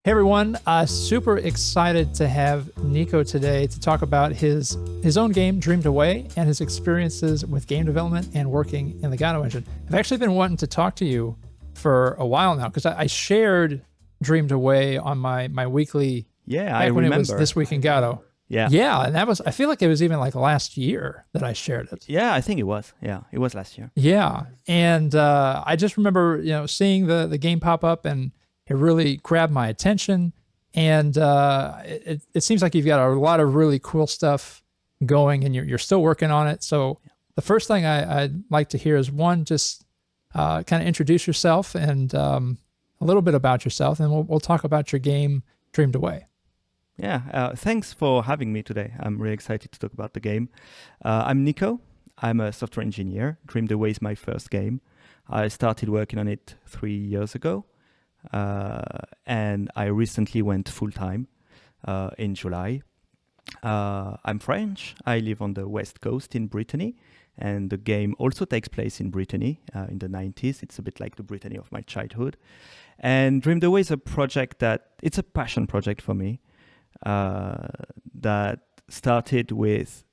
Hey everyone, super excited to have Nico today to talk about his own game, Dreamed Away, and his experiences with game development and working in the Godot Engine. I've actually been wanting to talk to you for a while now because I shared Dreamed Away on my weekly, I when remember. it was This Week in Godot. Yeah, and I feel like it was even like last year that I shared it. Yeah, I think it was. Yeah, it was last year. Yeah, and I just remember, seeing the game pop up, and it really grabbed my attention. And it seems like you've got a lot of really cool stuff going, and you're still working on it. So the first thing I'd like to hear is one, just kind of introduce yourself and a little bit about yourself, and we'll talk about your game, Dreamed Away. Yeah, thanks for having me today. I'm really excited to talk about the game. I'm Nico. I'm a software engineer. Dreamed Away is my first game. I started working on it 3 years ago, and I recently went full-time in July. I'm French. I live on the West Coast in Brittany, and the game also takes place in Brittany in the 90s. It's a bit like the Brittany of my childhood. And Dreamed Away is a project it's a passion project for me. That started with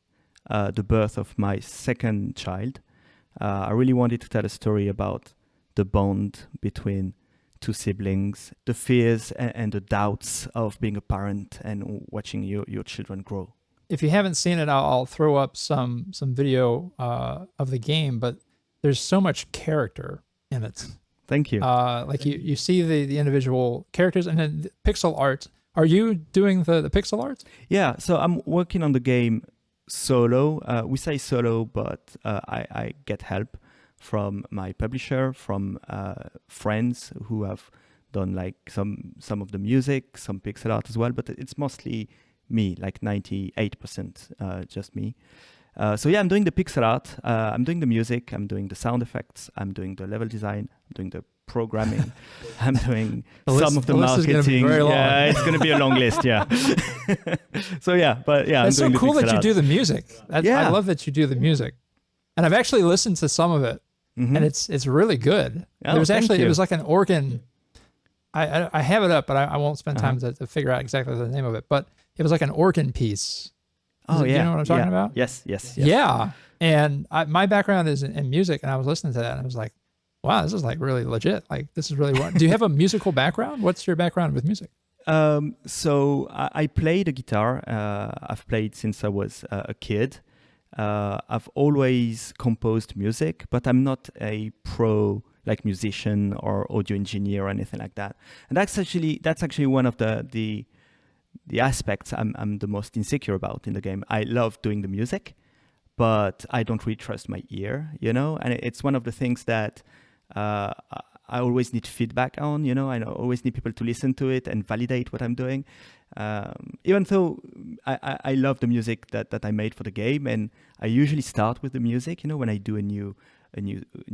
the birth of my second child. I really wanted to tell a story about the bond between two siblings, the fears and the doubts of being a parent and watching your children grow. If you haven't seen it, I'll throw up some video of the game, but there's so much character in it. Thank you. You see the individual characters and then the pixel art. Are you doing the pixel art? Yeah, so I'm working on the game solo. We say solo, but I get help from my publisher, from friends who have done like some of the music, some pixel art as well, but it's mostly me, like 98% just me. So yeah, I'm doing the pixel art, I'm doing the music, I'm doing the sound effects, I'm doing the level design, I'm doing the programming, I'm doing some of the marketing. Yeah, it's going to be a long list. Yeah. So yeah, but yeah, it's I'm doing so cool the pixel that you art. do the music. I love that you do the music, and I've actually listened to some of it, and it's really good. Oh, it was like an organ. I have it up, but I won't spend time to figure out exactly the name of it. But it was like an organ piece. Do you know what I'm talking about? Yes. Yeah, and my background is in music, and I was listening to that, and I was like, wow, this is like really legit. Like, this is really what. Do you have a musical background? What's your background with music? So I play the guitar. I've played since I was a kid. I've always composed music, but I'm not a pro like musician or audio engineer or anything like that. And that's actually one of the aspects I'm the most insecure about in the game. I love doing the music, but I don't really trust my ear, and it's one of the things that I always need feedback on, I always need people to listen to it and validate what I'm doing. Even though I love the music that I made for the game, and I usually start with the music, when I do a new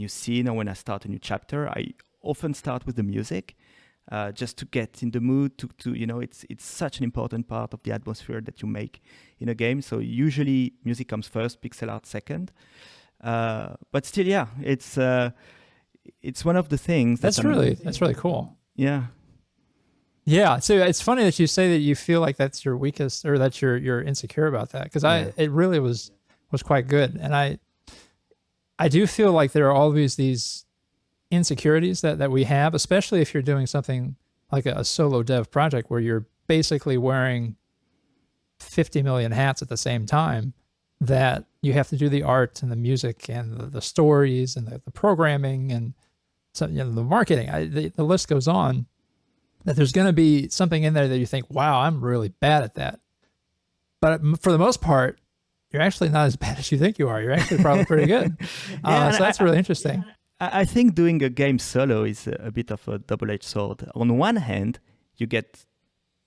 scene or when I start a new chapter, I often start with the music. Just to get in the mood to it's such an important part of the atmosphere that you make in a game. So usually music comes first, pixel art second. But still, yeah, it's one of the things that's really cool. Yeah. Yeah. So it's funny that you say that you feel like that's your weakest, or that you're insecure about that. Cause it really was quite good. And I do feel like there are always these insecurities that we have, especially if you're doing something like a solo dev project where you're basically wearing 50 million hats at the same time, that you have to do the art and the music and the stories and the programming and so, the marketing. The list goes on, that there's going to be something in there that you think, wow, I'm really bad at that. But for the most part, you're actually not as bad as you think you are. You're actually probably pretty good. So that's really interesting. I think doing a game solo is a bit of a double-edged sword. On one hand, you get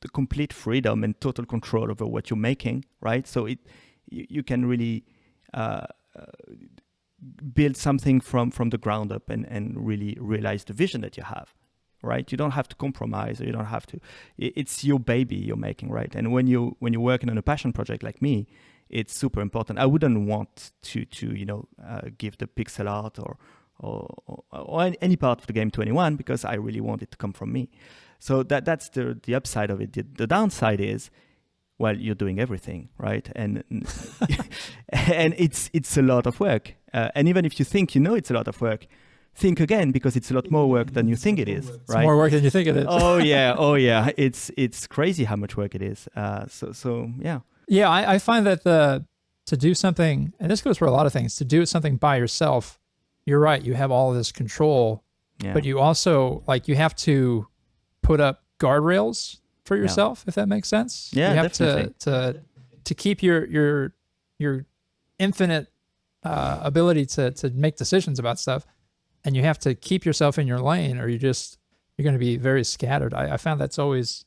the complete freedom and total control over what you're making, right? So you can really build something from the ground up and really realize the vision that you have, right? You don't have to compromise, or you don't have to. It's your baby you're making, right? And when you're working on a passion project like me, it's super important. I wouldn't want to give the pixel art or any part of the game to anyone, because I really want it to come from me. So that's the upside of it. The downside is, well, you're doing everything, right? And and it's a lot of work. And even if you think it's a lot of work, think again, because it's a lot more work than you think it is, right? It's more work than you think it is. Oh yeah. It's crazy how much work it is. So yeah. Yeah, I find that to do something, and this goes for a lot of things, to do something by yourself, you're right, you have all this control, but you also, like, you have to put up guardrails for yourself, if that makes sense. Yeah, you have definitely. to keep your infinite ability to make decisions about stuff, and you have to keep yourself in your lane, or you're going to be very scattered. I found that's always,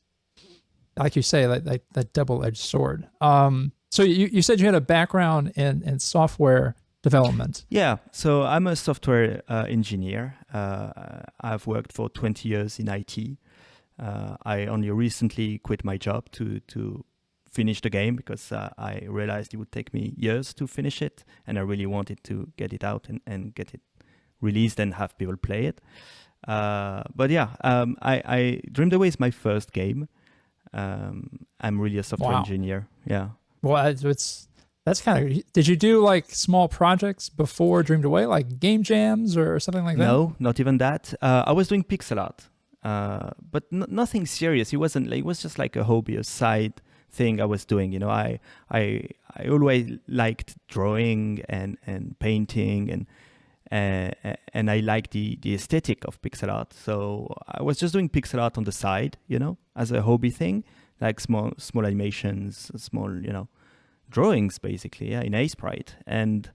like you say, like that double-edged sword. So you said you had a background in software development. Yeah, so I'm a software engineer. I've worked for 20 years in IT. I only recently quit my job to finish the game, because I realized it would take me years to finish it, and I really wanted to get it out and get it released and have people play it. But yeah, I Dreamed Away is my first game. I'm really a software engineer. Yeah. Well, that's kind of. Did you do like small projects before Dreamed Away, like game jams or something like that? No, not even that. I was doing pixel art, but nothing serious. It wasn't. It was just like a hobby, a side thing I was doing. I always liked drawing and painting, and I liked the aesthetic of pixel art. So I was just doing pixel art on the side, as a hobby thing, like small animations, small, drawings, basically, in Sprite. And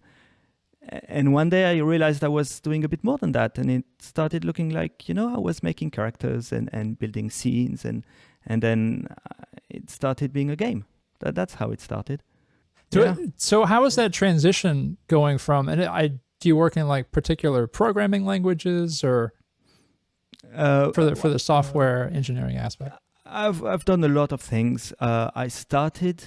one day I realized I was doing a bit more than that, and it started looking like, I was making characters and building scenes, and then it started being a game. That's how it started. So how was that transition going from, do you work in like particular programming languages, or for the software engineering aspect? I've done a lot of things. I started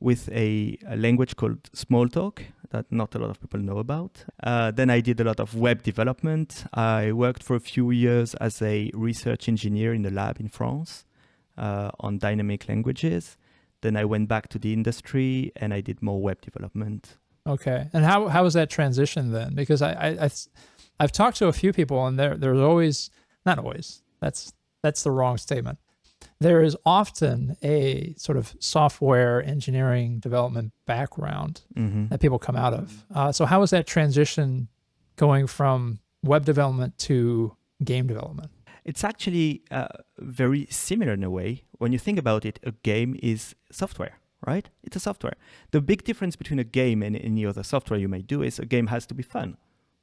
with a language called Smalltalk that not a lot of people know about. Then I did a lot of web development. I worked for a few years as a research engineer in a lab in France on dynamic languages. Then I went back to the industry and I did more web development. Okay. And how was that transition then? Because I've talked to a few people, and there's always, not always, that's the wrong statement. There is often a sort of software engineering development background that people come out of. So how was that transition going from web development to game development? It's actually very similar in a way. When you think about it, a game is software, right? It's a software. The big difference between a game and any other software you may do is a game has to be fun,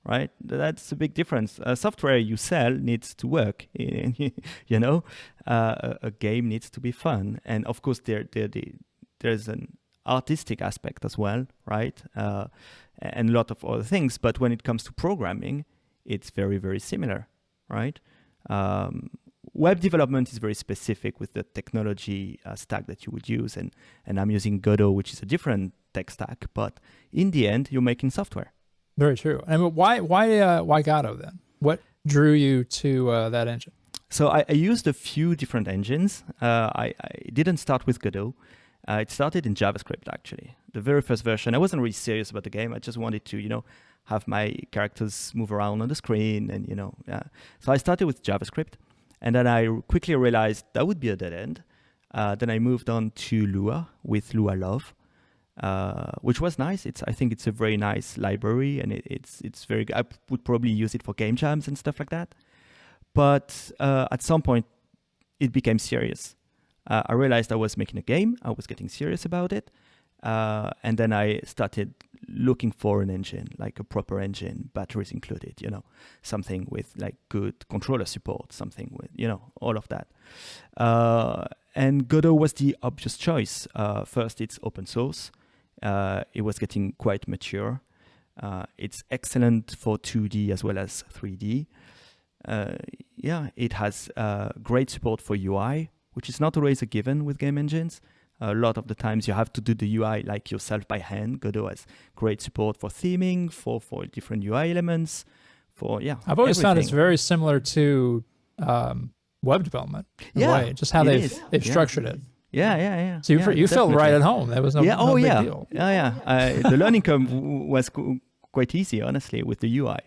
right? That's a big difference. Software you sell needs to work, a game needs to be fun. And of course, there's an artistic aspect as well, right? And a lot of other things. But when it comes to programming, it's very, very similar, right? Web development is very specific with the technology stack that you would use. And I'm using Godot, which is a different tech stack. But in the end, you're making software. Very true. I mean, why Godot then? What drew you to that engine? So I used a few different engines. I didn't start with Godot. It started in JavaScript, actually. The very first version, I wasn't really serious about the game. I just wanted to, have my characters move around on the screen, and So I started with JavaScript, and then I quickly realized that would be a dead end. Then I moved on to Lua with Lua Love. Which was nice. I think it's a very nice library, and it's very good. I would probably use it for game jams and stuff like that. But at some point, it became serious. I realized I was making a game. I was getting serious about it. And then I started looking for an engine, like a proper engine, batteries included, something with like good controller support, something with, all of that. And Godot was the obvious choice. First, it's open source. It was getting quite mature. It's excellent for 2D as well as 3D. It has great support for UI, which is not always a given with game engines. A lot of the times you have to do the UI like yourself by hand. Godot has great support for theming, for different UI elements, I've always found it's very similar to web development in a way, just how they've structured it. Yeah. So you felt right at home. There was no, no big deal. The learning curve was quite easy, honestly, with the UI.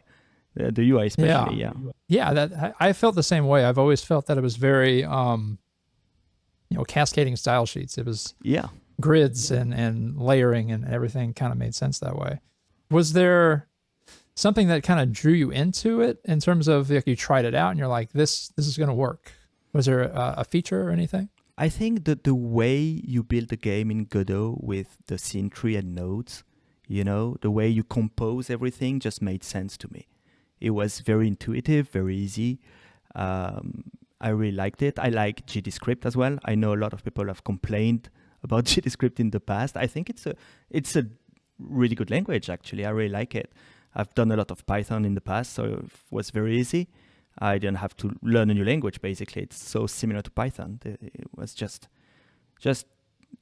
The UI especially, Yeah, that I felt the same way. I've always felt that it was very, cascading style sheets. It was grids and layering and everything kind of made sense that way. Was there something that kind of drew you into it in terms of like you tried it out and you're like, this is going to work? Was there a feature or anything? I think that the way you build a game in Godot with the scene tree and nodes, the way you compose everything just made sense to me. It was very intuitive, very easy. I really liked it. I like GDScript as well. I know a lot of people have complained about GDScript in the past. I think it's a really good language, actually. I really like it. I've done a lot of Python in the past, so it was very easy. I didn't have to learn a new language, basically. It's so similar to Python. It was just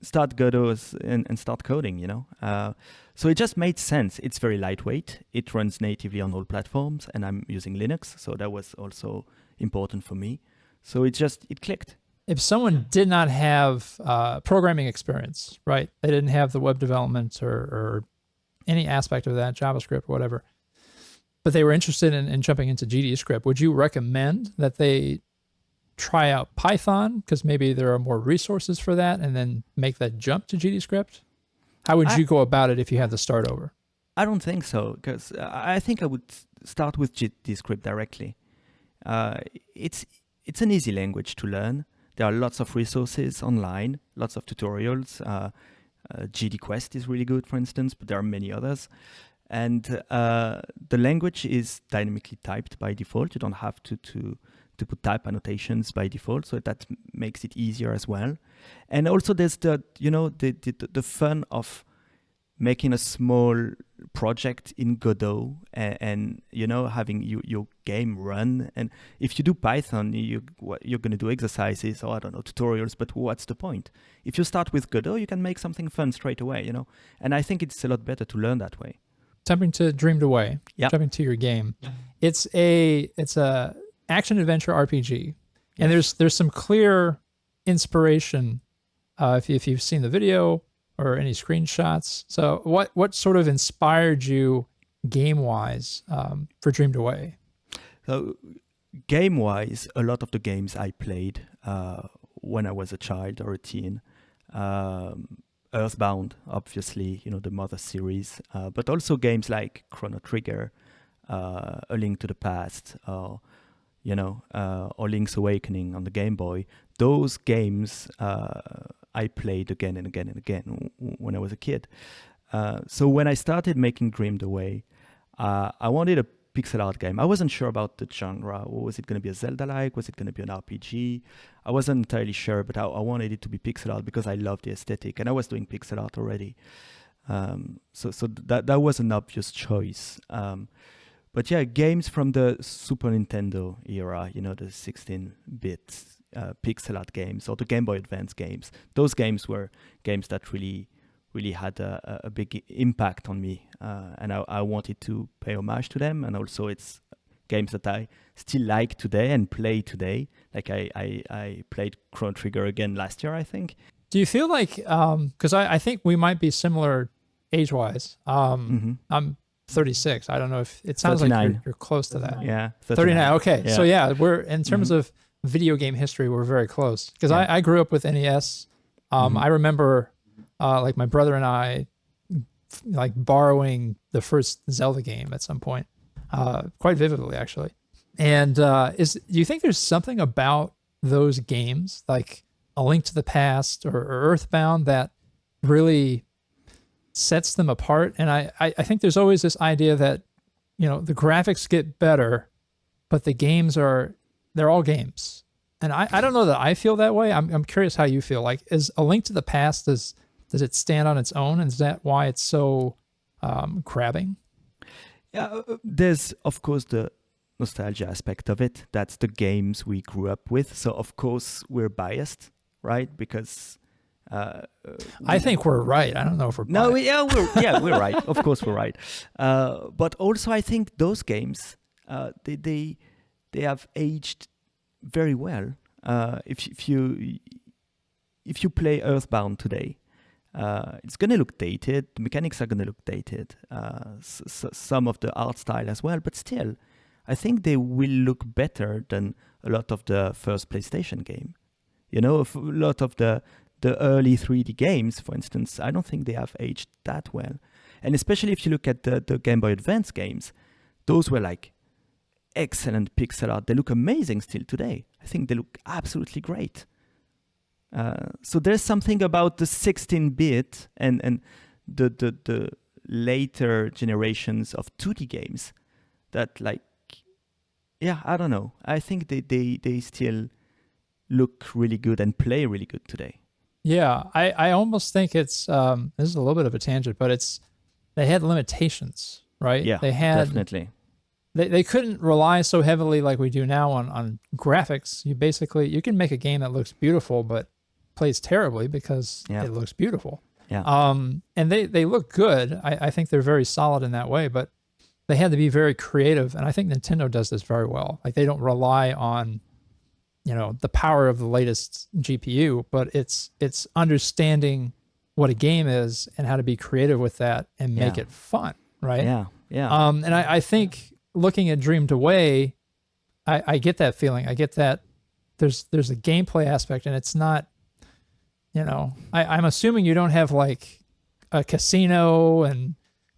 start Godot and start coding, So it just made sense. It's very lightweight. It runs natively on all platforms, and I'm using Linux, so that was also important for me. So it clicked. If someone did not have programming experience, right? They didn't have the web development or any aspect of that, JavaScript, whatever, but they were interested in jumping into GDScript, would you recommend that they try out Python because maybe there are more resources for that and then make that jump to GDScript? How would you go about it if you had to start over? I don't think so, because I think I would start with GDScript directly. It's an easy language to learn. There are lots of resources online, lots of tutorials. GDQuest is really good, for instance, but there are many others. And the language is dynamically typed by default. You don't have to put type annotations by default, so that makes it easier as well. And also there's the fun of making a small project in Godot and having your game run. And if you do Python, you're going to do exercises or tutorials, but what's the point? If you start with Godot, you can make something fun straight away, and I think it's a lot better to learn that way. Jumping to Dreamed Away, jumping to your game. It's a action adventure RPG, and there's some clear inspiration if you've seen the video or any screenshots. So what sort of inspired you game-wise for Dreamed Away? So game-wise, a lot of the games I played when I was a child or a teen, Earthbound, obviously, the Mother series, but also games like Chrono Trigger, A Link to the Past, or Link's Awakening on the Game Boy. Those games I played again and again and again when I was a kid. So when I started making Dreamed Away, I wanted a pixel art game. I wasn't sure about the genre. Was it going to be a Zelda-like? Was it going to be an RPG? I wasn't entirely sure, but I wanted it to be pixel art because I love the aesthetic, and I was doing pixel art already. So that was an obvious choice. But yeah, games from the Super Nintendo era, the 16-bit pixel art games or the Game Boy Advance games. Those games were games that really had a big impact on me, and I wanted to pay homage to them. And also it's games that I still like today and play today. Like I played Chrono Trigger again last year, I think. Do you feel like, because I think we might be similar age-wise. I'm 36. I don't know if it sounds 39. Like you're close to that. Yeah. 39. Okay. Yeah. So yeah, we're in terms of video game history, we're very close because I grew up with NES. I remember like my brother and I like borrowing the first Zelda game at some point, quite vividly actually. And do you think there's something about those games like A Link to the Past or Earthbound that really sets them apart? And I think there's always this idea that, the graphics get better, but the games they're all games. And I don't know that I feel that way. I'm curious how you feel. Like, is A Link to the Past, does it stand on its own? And is that why it's so grabbing? Yeah, there's, of course, the nostalgia aspect of it. That's the games we grew up with. So, of course, we're biased, right? Because... I think we're right. I don't know if we're biased. We're right. Of course, we're right. But also, I think those games, they have aged very well. If you play Earthbound today, it's going to look dated. The mechanics are going to look dated. Some of the art style as well, but still, I think they will look better than a lot of the first PlayStation game. A lot of the early 3D games, for instance, I don't think they have aged that well. And especially if you look at the Game Boy Advance games, those were like excellent pixel art. They look amazing still today. I think they look absolutely great. So there's something about the 16-bit and the later generations of 2D games that I don't know. I think they still look really good and play really good today. Yeah, I almost think it's this is a little bit of a tangent, but they had limitations, right? Yeah, they had definitely. They couldn't rely so heavily like we do now on graphics. You can make a game that looks beautiful but plays terribly because it looks beautiful. Yeah. And they look good. I think they're very solid in that way, but they had to be very creative, and I think Nintendo does this very well. Like, they don't rely on the power of the latest GPU, but it's understanding what a game is and how to be creative with that and make it fun, right? Yeah. And I think looking at Dreamed Away, I get that feeling. I get that there's a gameplay aspect, and it's not, I'm assuming you don't have like a casino and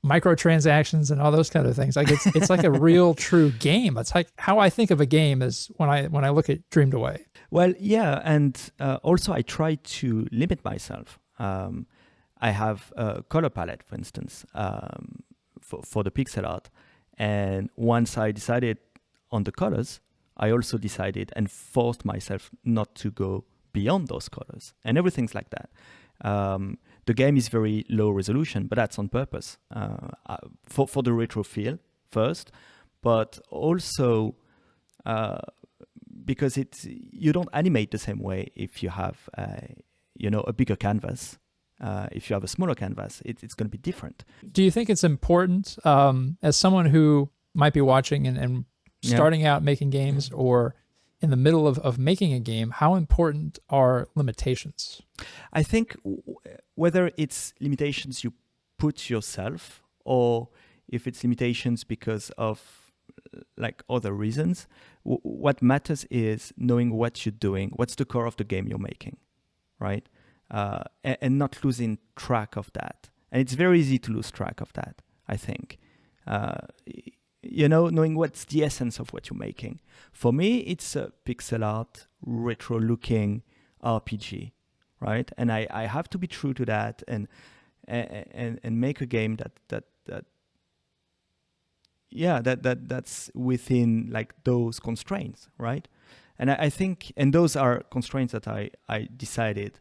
microtransactions and all those kind of things. Like, it's like a real true game. It's like how I think of a game is when I look at Dreamed Away. Well, yeah, and also I try to limit myself. I have a color palette, for instance, for the pixel art. And once I decided on the colors, I also decided and forced myself not to go beyond those colors. And everything's like that. The game is very low resolution, but that's on purpose for the retro feel first, but also because you don't animate the same way if you have a bigger canvas. If you have a smaller canvas, it's going to be different. Do you think it's important, as someone who might be watching and starting out making games, or in the middle of making a game, how important are limitations? I think whether it's limitations you put yourself, or if it's limitations because of like other reasons, what matters is knowing what you're doing, what's the core of the game you're making, right? And not losing track of that. And it's very easy to lose track of that, I think. Knowing what's the essence of what you're making. For me, it's a pixel art, retro-looking RPG, right? And I have to be true to that and make a game that's within like those constraints, right? And I think, and those are constraints that I decided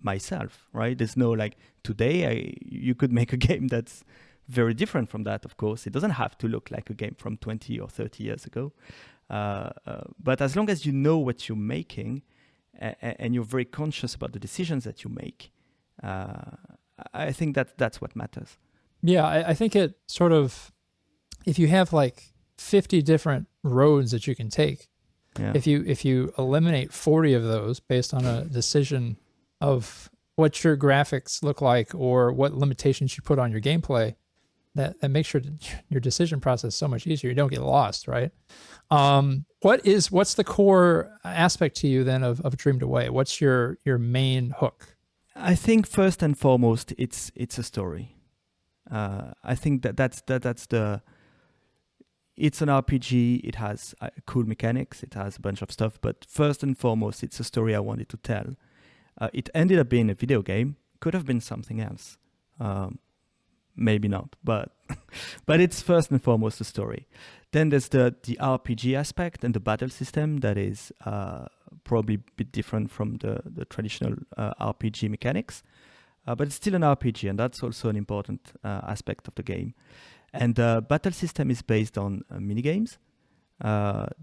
myself, right? There's no like today you could make a game that's very different from that. Of course, it doesn't have to look like a game from 20 or 30 years ago. But as long as you know what you're making and you're very conscious about the decisions that you make, I think that's what matters. Yeah, I think it sort of, if you have like 50 different roads that you can take, if you eliminate 40 of those based on a decision of what your graphics look like or what limitations you put on your gameplay, that makes your decision process so much easier. You don't get lost, right? What's the core aspect to you then of Dreamed Away? What's your main hook? I think first and foremost, it's a story. I think that's it's an RPG. It has cool mechanics. It has a bunch of stuff. But first and foremost, it's a story I wanted to tell. It ended up being a video game. Could have been something else. Maybe not, but it's first and foremost a story. Then there's the RPG aspect and the battle system that is probably a bit different from the traditional RPG mechanics, but it's still an RPG, and that's also an important aspect of the game. And the battle system is based on minigames.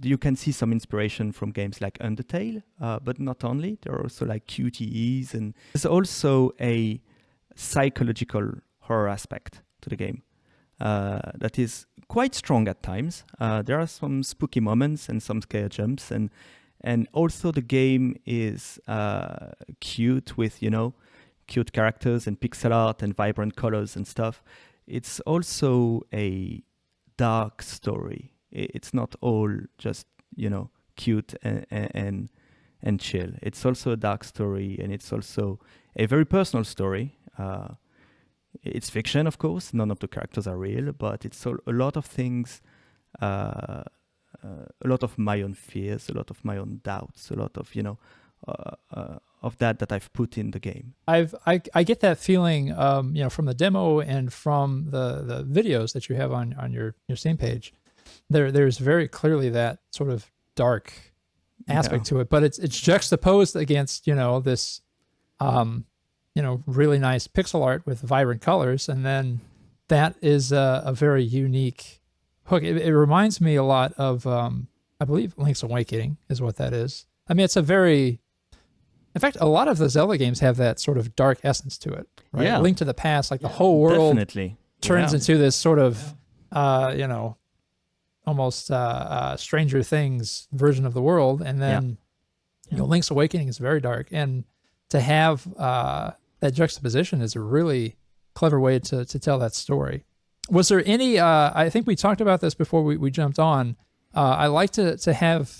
You can see some inspiration from games like Undertale, but not only. There are also like QTEs, and there's also a psychological horror aspect to the game that is quite strong at times. There are some spooky moments and some scare jumps, and And also the game is cute with, cute characters and pixel art and vibrant colors and stuff. It's also a dark story. It's not all just, cute and chill. It's also a dark story, and it's also a very personal story. It's fiction, of course. None of the characters are real, but it's a lot of things, a lot of my own fears, a lot of my own doubts, a lot of, of that I've put in the game. I get that feeling, from the demo and from the videos that you have on your Steam page. There's very clearly that sort of dark aspect to it, but it's juxtaposed against this really nice pixel art with vibrant colors, and then that is a very unique hook. It reminds me a lot of I believe Link's Awakening is what that is. I mean, in fact, a lot of the Zelda games have that sort of dark essence to it, right? Yeah. Link to the Past, like the whole world definitely turns into this sort of almost Stranger Things version of the world, and then Link's Awakening is very dark, and to have that juxtaposition is a really clever way to tell that story. Was there any I think we talked about this before we jumped on. I like to have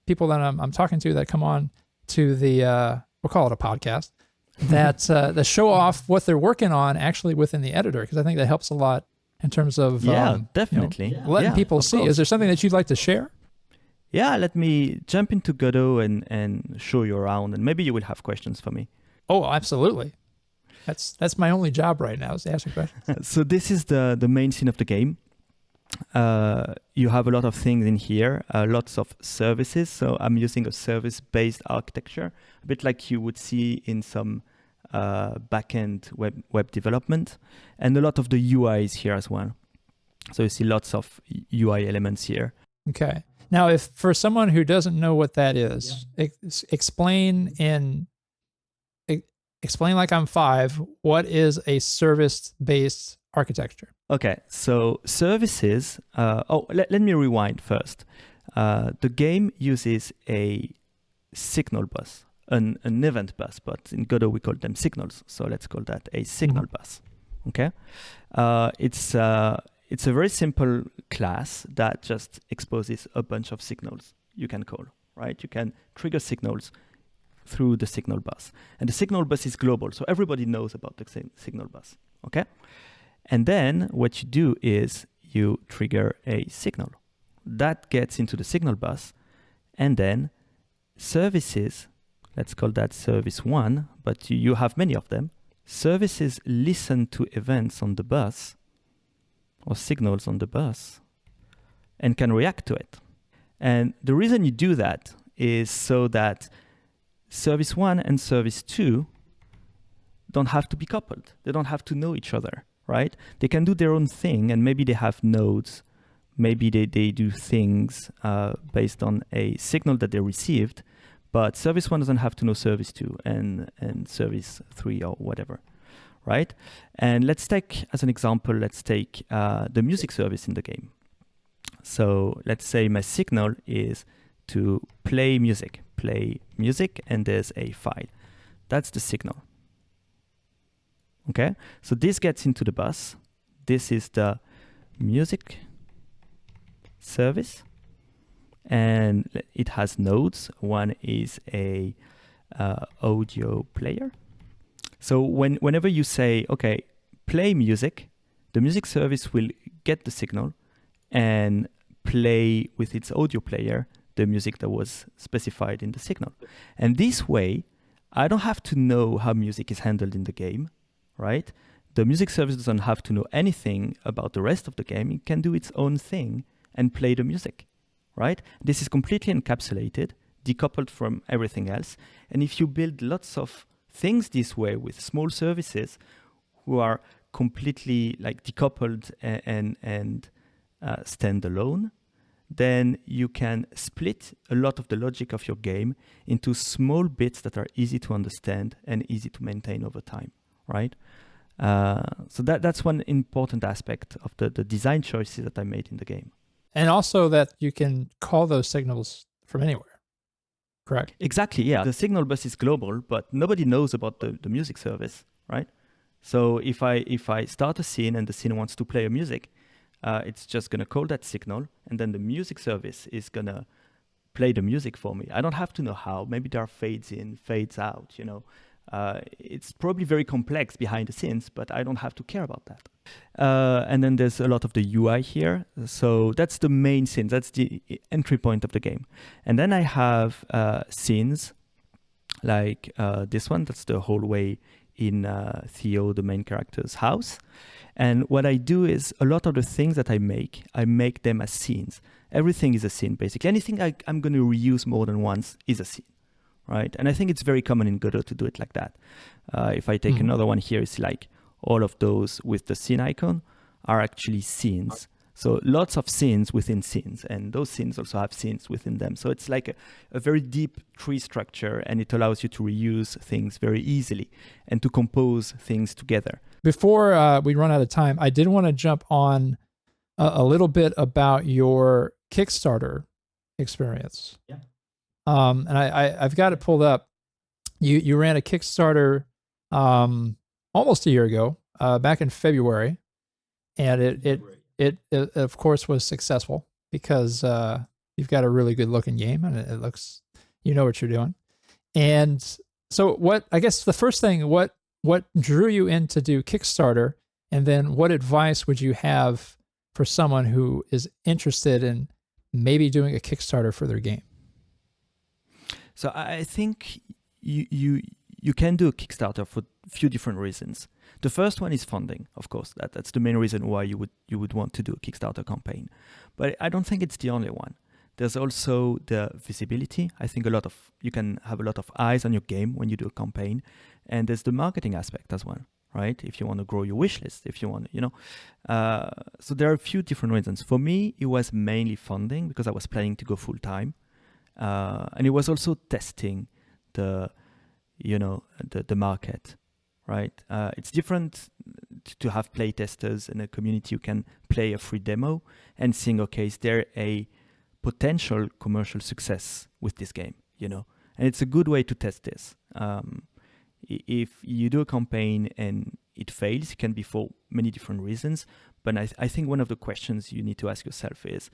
people that I'm talking to that come on to the we'll call it a podcast that show off what they're working on actually within the editor, because I think that helps a lot in terms of definitely letting people see. Course. Is there something that you'd like to share? Yeah, let me jump into Godot and show you around, and maybe you will have questions for me. Oh, absolutely. That's my only job right now, is to ask questions. So this is the main scene of the game. You have a lot of things in here, lots of services. So I'm using a service-based architecture, a bit like you would see in some backend web development, and a lot of the UI is here as well. So you see lots of UI elements here. Okay. Now, if for someone who doesn't know what that is, explain like I'm 5, what is a service-based architecture? Okay, so services, let me rewind first. The game uses a signal bus, an event bus, but in Godot we call them signals, so let's call that a signal bus, okay? It's a very simple class that just exposes a bunch of signals you can call, right? You can trigger signals through the signal bus. And the signal bus is global, so everybody knows about the signal bus, okay? And then what you do is you trigger a signal. That gets into the signal bus, and then services, let's call that service 1, but you have many of them. Services listen to events on the bus or signals on the bus and can react to it. And the reason you do that is so that service 1 and service 2 don't have to be coupled. They don't have to know each other, right? They can do their own thing, and maybe they have nodes. Maybe they do things based on a signal that they received, but service 1 doesn't have to know service 2 and service 3 or whatever, right? And let's take, as an example, the music service in the game. So let's say my signal is to play music, and there's a file. That's the signal. Okay, so this gets into the bus. This is the music service, and it has nodes. One is a audio player. So whenever you say, okay, play music, the music service will get the signal and play with its audio player the music that was specified in the signal. And this way, I don't have to know how music is handled in the game, right? The music service doesn't have to know anything about the rest of the game. It can do its own thing and play the music, right? This is completely encapsulated, decoupled from everything else. And if you build lots of things this way with small services who are completely like decoupled and stand alone, then you can split a lot of the logic of your game into small bits that are easy to understand and easy to maintain over time, right? So that's one important aspect of the design choices that I made in the game. And also that you can call those signals from anywhere. correct? Exactly, yeah. The signal bus is global, but nobody knows about the music service, right? So if I start a scene and the scene wants to play a music, it's just gonna call that signal, and then the music service is gonna play the music for me. I don't have to know how. Maybe there are fades in, fades out, you know. It's probably very complex behind the scenes, but I don't have to care about that. And then there's a lot of the UI here. So that's the main scene. That's the entry point of the game. And then I have scenes like this one. That's the hallway in Théo, the main character's house. And what I do is a lot of the things that I make them as scenes. Everything is a scene, basically. Anything I'm going to reuse more than once is a scene, right? And I think it's very common in Godot to do it like that. If I take another one here, it's like all of those with the scene icon are actually scenes. So lots of scenes within scenes, and those scenes also have scenes within them. So it's like a very deep tree structure, and it allows you to reuse things very easily and to compose things together. Before we run out of time, I did want to jump on a little bit about your Kickstarter experience. Yeah. And I've got it pulled up. You ran a Kickstarter almost a year ago, back in February, and it of course was successful because you've got a really good looking game, and it looks, you know what you're doing. And so I guess the first thing, what drew you in to do Kickstarter, and then what advice would you have for someone who is interested in maybe doing a Kickstarter for their game? So I think you can do a Kickstarter for a few different reasons. The first one is funding, of course. That's the main reason why you would want to do a Kickstarter campaign. But I don't think it's the only one. There's also the visibility. I think you can have a lot of eyes on your game when you do a campaign, and there's the marketing aspect as well, right? If you want to grow your wish list, if you want, so there are a few different reasons. For me, it was mainly funding because I was planning to go full time, and it was also testing the market, right? It's different to have play testers in a community who can play a free demo and seeing, okay, is there a potential commercial success with this game, and it's a good way to test this. If you do a campaign and it fails, it can be for many different reasons, but I think one of the questions you need to ask yourself is,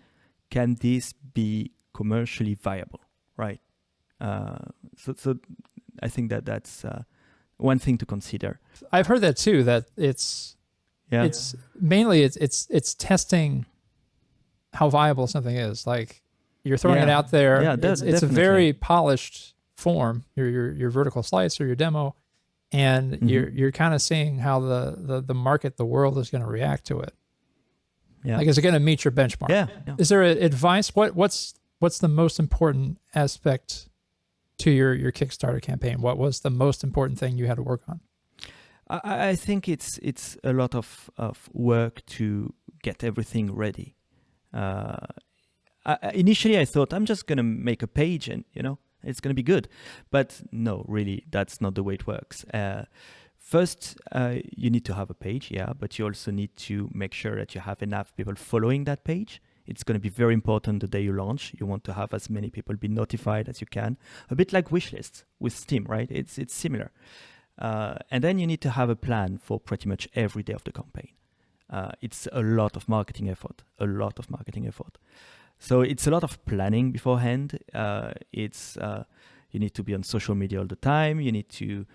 can this be commercially viable, right? So I think that's one thing to consider. I've heard that too, that it's mainly it's testing how viable something is. Like, you're throwing it out there. Yeah, it's a very polished form, your vertical slice or your demo, and you're kind of seeing how the market, the world is going to react to it. Yeah. Like, is it going to meet your benchmark? Yeah. Is there advice? What's the most important aspect to your Kickstarter campaign? What was the most important thing you had to work on? I think it's a lot of work to get everything ready. Initially, I thought I'm just going to make a page and, it's going to be good. But no, really, that's not the way it works. First, you need to have a page, but you also need to make sure that you have enough people following that page. It's going to be very important the day you launch. You want to have as many people be notified as you can. A bit like wishlists with Steam, right? It's similar. And then you need to have a plan for pretty much every day of the campaign. It's a lot of marketing effort. So it's a lot of planning beforehand. You need to be on social media all the time. You need to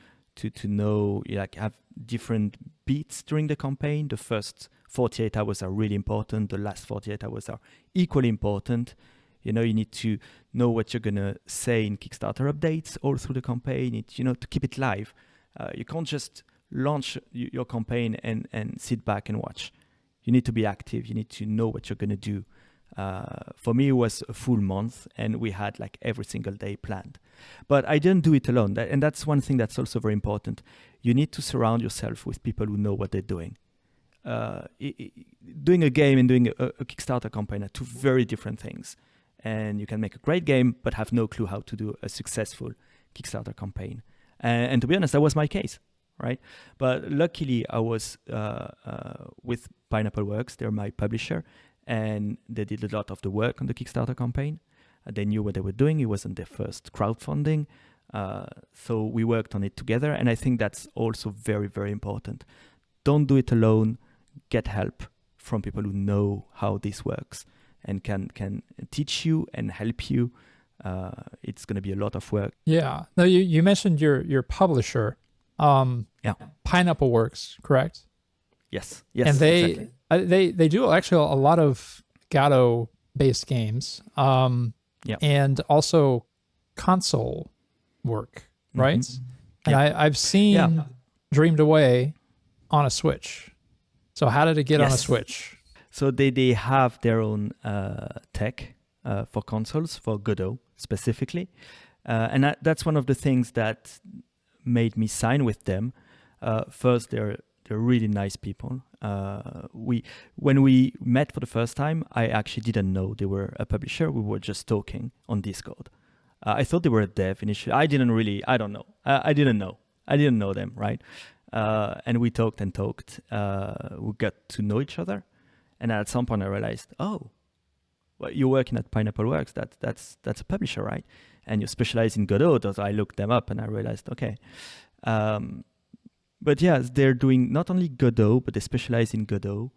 know, have different beats during the campaign. The first 48 hours are really important. The last 48 hours are equally important. You need to know what you're going to say in Kickstarter updates all through the campaign. To keep it live. You can't just launch your campaign and sit back and watch. You need to be active. You need to know what you're going to do. For me, it was a full month, and we had every single day planned. But I didn't do it alone. And that's one thing that's also very important. You need to surround yourself with people who know what they're doing. Doing a game and doing a Kickstarter campaign are two very different things. And you can make a great game, but have no clue how to do a successful Kickstarter campaign. And to be honest, that was my case, right? But luckily, I was with Pineapple Works. They're my publisher, and they did a lot of the work on the Kickstarter campaign. They knew what they were doing. It wasn't their first crowdfunding. So we worked on it together. And I think that's also very, very important. Don't do it alone. Get help from people who know how this works and can teach you and help you. It's going to be a lot of work. Yeah. No, you mentioned your publisher, Pineapple Works, correct? Yes. And they do actually a lot of Godot based games, and also console work, right? Mm-hmm. And I've seen Dreamed Away on a Switch. So how did it get on a Switch? So they have their own tech for consoles, for Godot specifically. And that's one of the things that made me sign with them. First, they're really nice people. When we met for the first time, I actually didn't know they were a publisher. We were just talking on Discord. I thought they were a dev initially. I didn't know. I didn't know them, right? And we talked and talked. We got to know each other. And at some point I realized, well, you're working at Pineapple Works. That's a publisher, right? And you specialize in Godot. So I looked them up and I realized, okay. But yes, they're doing not only Godot, but they specialize in Godot.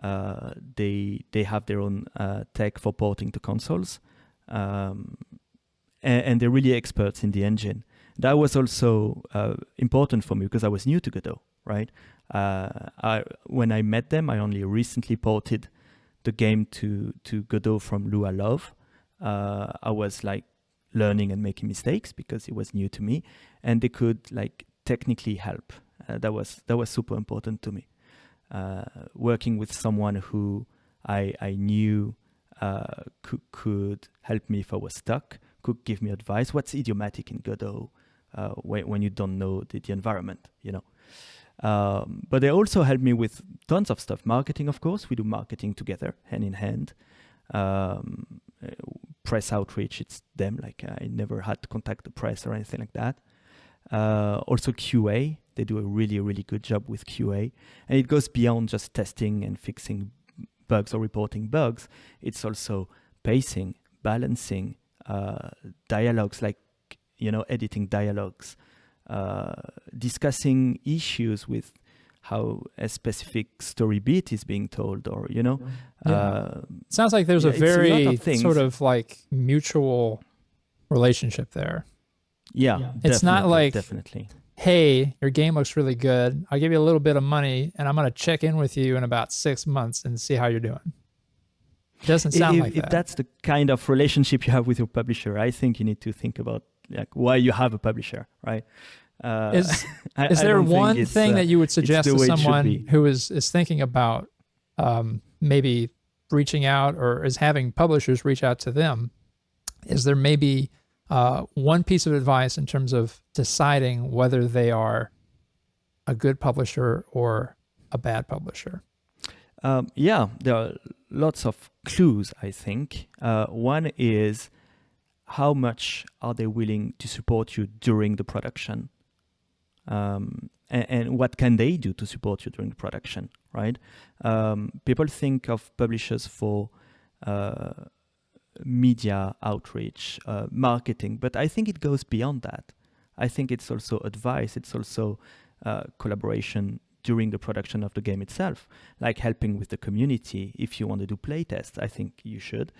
They have their own tech for porting to consoles. And they're really experts in the engine. That was also important for me because I was new to Godot, right? When I met them, I only recently ported the game to Godot from Lua Love. I was like learning and making mistakes because it was new to me, and they could like technically help. That was super important to me. Working with someone who I knew could help me if I was stuck, could give me advice. What's idiomatic in Godot when you don't know the environment, you know? But they also helped me with tons of stuff. Marketing, of course. We do marketing together, hand in hand. Press outreach, it's them. Like I never had to contact the press or anything like that. Also QA. They do a really, really good job with QA. And it goes beyond just testing and fixing bugs or reporting bugs. It's also pacing, balancing, dialogues, like, you know, editing dialogues, discussing issues with how a specific story beat is being told, or, you know. Sounds like there's a very sort of like mutual relationship there. Yeah, it's not like, definitely. Hey, your game looks really good. I'll give you a little bit of money and I'm going to check in with you in about 6 months and see how you're doing. It doesn't sound like that. If that's the kind of relationship you have with your publisher, I think you need to think about like why you have a publisher, right? Is there one thing that you would suggest to someone who is thinking about maybe reaching out or is having publishers reach out to them? Is there maybe one piece of advice in terms of deciding whether they are a good publisher or a bad publisher? There are lots of clues, I think. One is how much are they willing to support you during the production? And what can they do to support you during the production, right? People think of publishers for media outreach, marketing, but I think it goes beyond that. I think it's also advice. It's also collaboration during the production of the game itself, like helping with the community. If you want to do playtests, I think you should.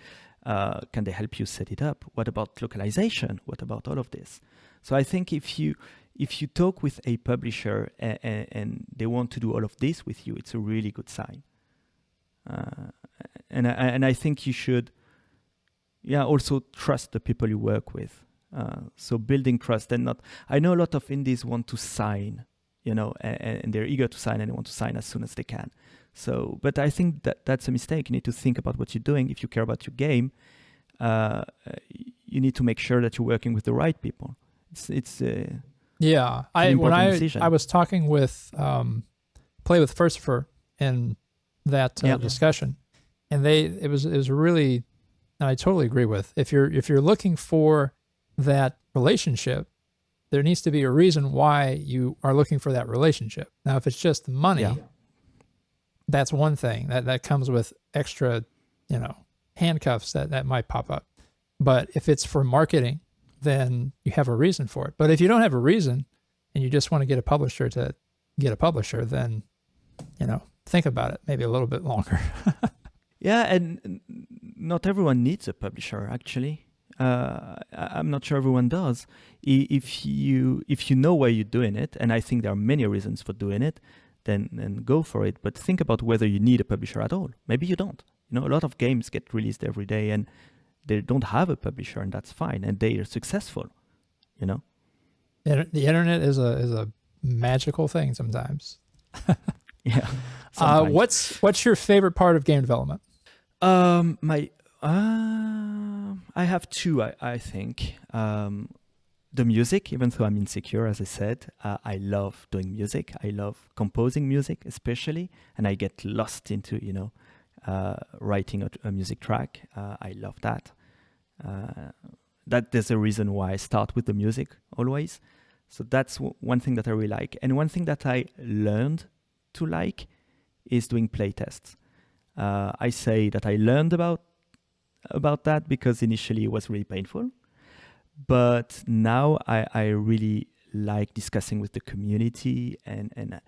Can they help you set it up? What about localization? What about all of this? So I think if you talk with a publisher and they want to do all of this with you, it's a really good sign. And I think you should, also trust the people you work with. So building trust and not. I know a lot of indies want to sign, and they're eager to sign and they want to sign as soon as they can. So, but I think that's a mistake. You need to think about what you're doing. If you care about your game, you need to make sure that you're working with the right people. It's yeah. When I was talking with Play with Firstifer in that discussion, and it was really, and I totally agree with, if you're looking for that relationship, there needs to be a reason why you are looking for that relationship. Now, if it's just money, that's one thing that comes with extra, handcuffs that might pop up. But if it's for marketing, then you have a reason for it. But if you don't have a reason and you just want to get a publisher to get a publisher, then, think about it maybe a little bit longer. Yeah, and not everyone needs a publisher, actually. I'm not sure everyone does. If you know why you're doing it, and I think there are many reasons for doing it, then go for it. But think about whether you need a publisher at all. Maybe you don't. A lot of games get released every day, and they don't have a publisher, and that's fine, and they are successful. The internet is a magical thing sometimes. Yeah. What's your favorite part of game development? I have two. I think the music. Even though I'm insecure, as I said, I love doing music. I love composing music, especially, and I get lost into writing a music track. I love that. That there's a reason why I start with the music always. So that's one thing that I really like. And one thing that I learned to like is doing playtests. I say that I learned about that because initially it was really painful. But now I really like discussing with the community and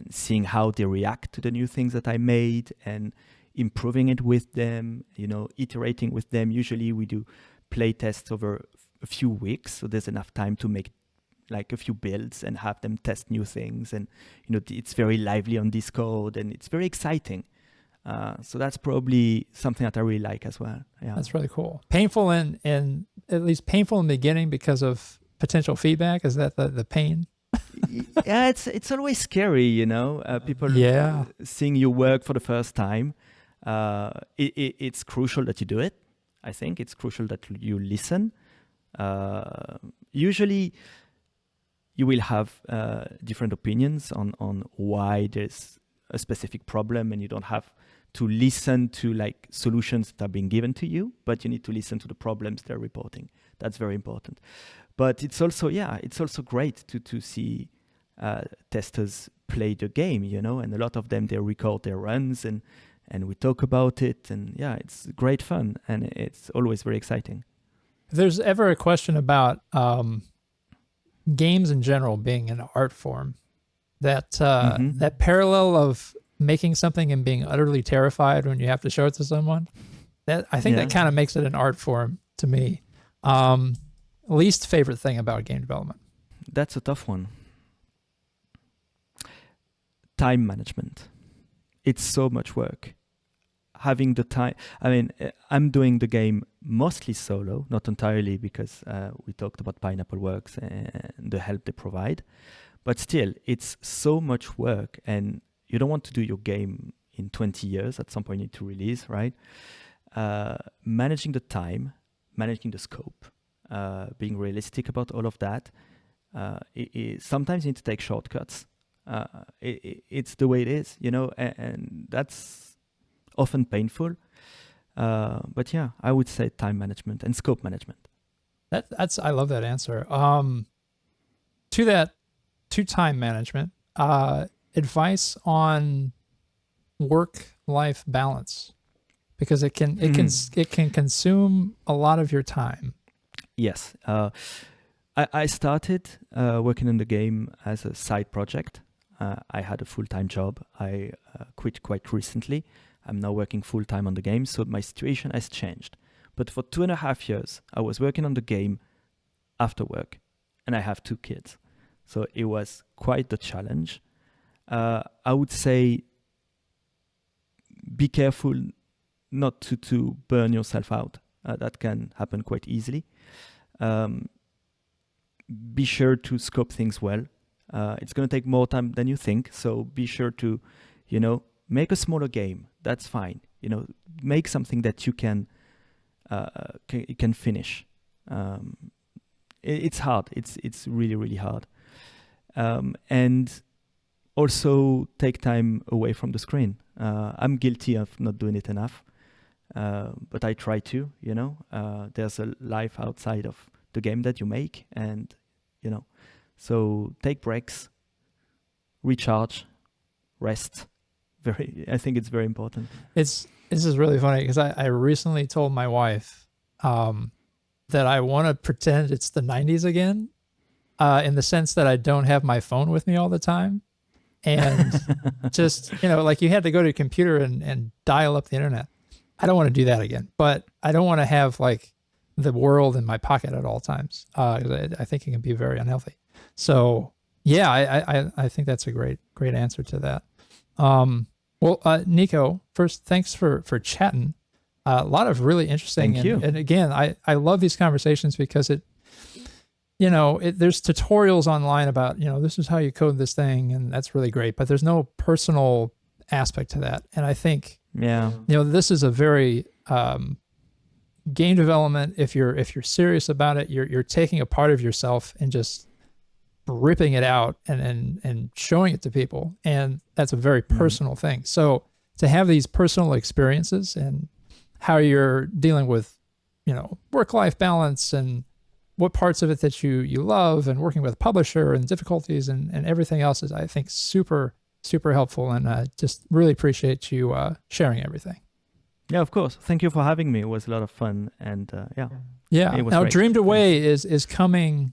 seeing how they react to the new things that I made and improving it with them, iterating with them. Usually we do play tests over a few weeks, so there's enough time to make like a few builds and have them test new things. And it's very lively on Discord and it's very exciting. So that's probably something that I really like as well. Yeah, that's really cool. Painful in at least painful in the beginning because of potential feedback. Is that the pain? Yeah, it's always scary, people seeing your work for the first time. It's crucial that you do it. I think it's crucial that you listen. Usually you will have different opinions on why there's a specific problem, and you don't have to listen to like solutions that are being given to you, but you need to listen to the problems they're reporting. That's very important. But it's also great to see testers play the game, and a lot of them, they record their runs and we talk about it, and yeah, it's great fun, and it's always very exciting. If there's ever a question about games in general being an art form, that that parallel of making something and being utterly terrified when you have to show it to someone, that I think that kind of makes it an art form to me. Least favorite thing about game development? That's a tough one. Time management. It's so much work. Having the time, I'm doing the game mostly solo, not entirely, because we talked about Pineapple Works and the help they provide. But still, it's so much work, and you don't want to do your game in 20 years. At some point, you need to release, right? Managing the time, managing the scope, being realistic about all of that. Sometimes you need to take shortcuts. It's the way it is, and that's often painful. But yeah, I would say time management and scope management. I love that answer. To time management, advice on work-life balance, because it can consume a lot of your time. Yes. I started working on the game as a side project. I had a full-time job. I quit quite recently. I'm now working full-time on the game, so my situation has changed. But for 2.5 years, I was working on the game after work, and I have 2 kids. So it was quite the challenge. I would say be careful not to burn yourself out. That can happen quite easily. Be sure to scope things well. It's going to take more time than you think, so be sure to, make a smaller game. That's fine. Make something that you can finish. It's hard. It's really, really hard. And also take time away from the screen. I'm guilty of not doing it enough, but I try to. There's a life outside of the game that you make, and so take breaks, recharge, rest. I think it's very important. This is really funny because I recently told my wife that I want to pretend it's the 90s again, in the sense that I don't have my phone with me all the time. And just, like you had to go to a computer and dial up the internet. I don't want to do that again, but I don't want to have like the world in my pocket at all times. I think it can be very unhealthy. So yeah, I think that's a great answer to that. Well, Nico, first, thanks for chatting. A lot of really interesting. Thank you. And again, I love these conversations because there's tutorials online about, this is how you code this thing, and that's really great, but there's no personal aspect to that. And I think, this is a very, game development. If you're serious about it, you're taking a part of yourself and just ripping it out and showing it to people. And that's a very personal thing. So to have these personal experiences and how you're dealing with, work-life balance and what parts of it that you love, and working with a publisher and difficulties and everything else is, I think, super, super helpful. And just really appreciate you sharing everything. Yeah, of course. Thank you for having me. It was a lot of fun. And Yeah. it was Now, great. Dreamed Away is coming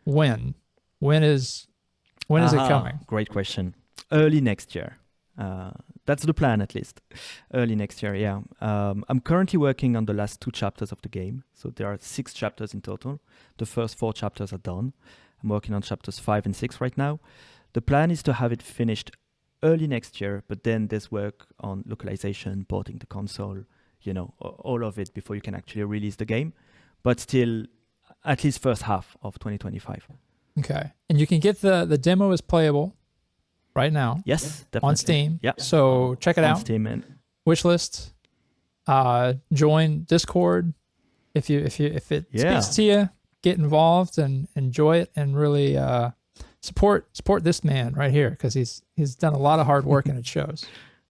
when? When is it coming? Great question. Early next year. That's the plan, at least. Early next year, yeah. I'm currently working on the last 2 chapters of the game. So there are 6 chapters in total. The first 4 chapters are done. I'm working on chapters 5 and 6 right now. The plan is to have it finished early next year, but then there's work on localization, porting the console, all of it before you can actually release the game. But still, at least first half of 2025. Okay. And you can get the demo is playable right now. Yes, definitely. On Steam. Yeah. So check it on out. Steam and Wishlist. Join Discord. If it speaks to you, get involved and enjoy it, and really support this man right here, because he's done a lot of hard work and it shows.